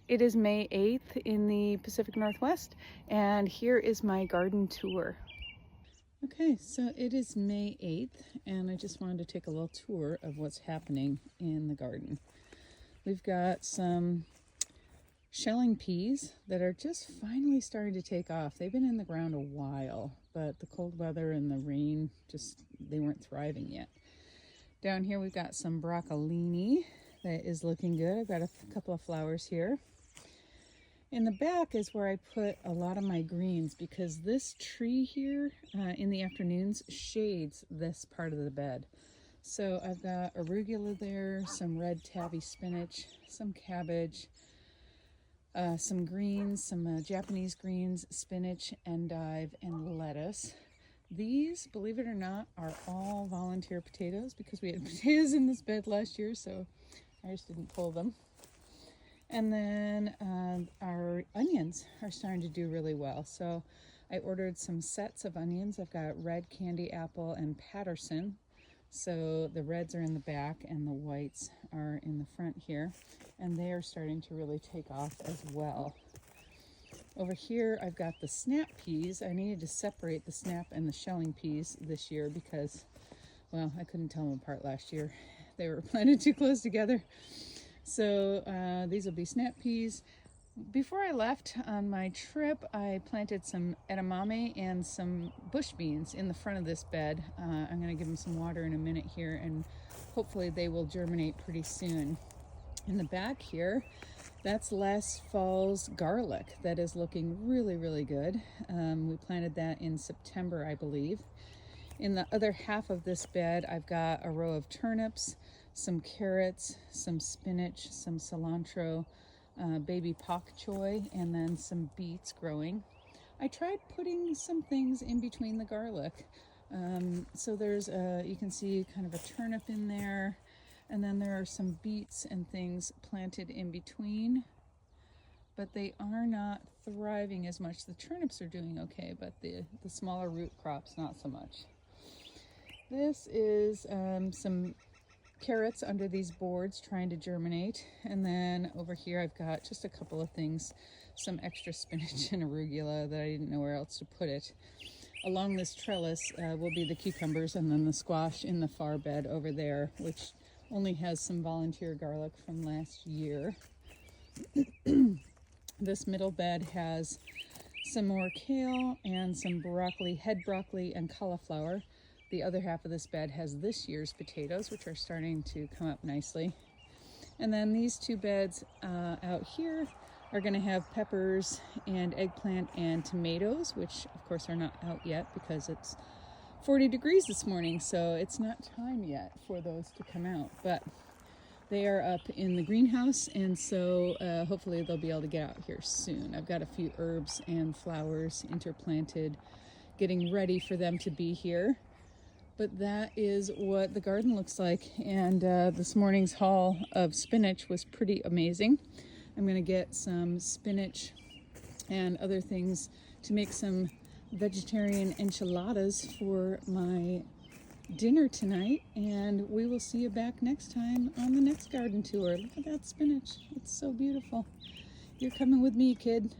It is May 8th in the Pacific Northwest, and here is my garden tour. Okay, so it is May 8th, and I just wanted to take a little tour of what's happening in the garden. We've got some shelling peas that are just finally starting to take off. They've been in the ground a while, but the cold weather and the rain, they weren't thriving yet. Down here we've got some broccolini that is looking good. I've got a couple of flowers here. In the back is where I put a lot of my greens because this tree here in the afternoons shades this part of the bed. So I've got arugula there, some red tabby spinach, some cabbage, some greens, some Japanese greens, spinach, endive, and lettuce. These, believe it or not, are all volunteer potatoes because we had potatoes in this bed last year, so I just didn't pull them. And then our onions are starting to do really well. So I ordered some sets of onions. I've got red candy apple and Patterson. So the reds are in the back and the whites are in the front here. And they are starting to really take off as well. Over here I've got the snap peas. I needed to separate the snap and the shelling peas this year because, well, I couldn't tell them apart last year. They were planted too close together. So these will be snap peas. Before I left on my trip, I planted some edamame and some bush beans in the front of this bed. I'm going to give them some water in a minute here, and hopefully they will germinate pretty soon. In the back here, that's last fall's garlic that is looking really, really good. We planted that in September, I believe. In the other half of this bed, I've got a row of turnips, some carrots, some spinach, some cilantro, baby pak choy, and then some beets growing. I tried putting some things in between the garlic. So there's you can see kind of a turnip in there, and then there are some beets and things planted in between, but they are not thriving as much. The turnips are doing okay, but the smaller root crops, not so much. This is some carrots under these boards trying to germinate, and then over here I've got just a couple of things, some extra spinach and arugula that I didn't know where else to put it. Along this trellis will be the cucumbers and then the squash in the far bed over there, which only has some volunteer garlic from last year. This middle bed has some more kale and some broccoli, head broccoli and cauliflower. The other half of this bed has this year's potatoes, which are starting to come up nicely. And then these two beds out here are going to have peppers and eggplant and tomatoes, which of course are not out yet because it's 40 degrees this morning, so it's not time yet for those to come out. But they are up in the greenhouse, and so hopefully they'll be able to get out here soon. I've got a few herbs and flowers interplanted, getting ready for them to be here. But that is what the garden looks like, and this morning's haul of spinach was pretty amazing. I'm going to get some spinach and other things to make some vegetarian enchiladas for my dinner tonight, and we will see you back next time on the next garden tour. Look at that spinach. It's so beautiful. You're coming with me, kid.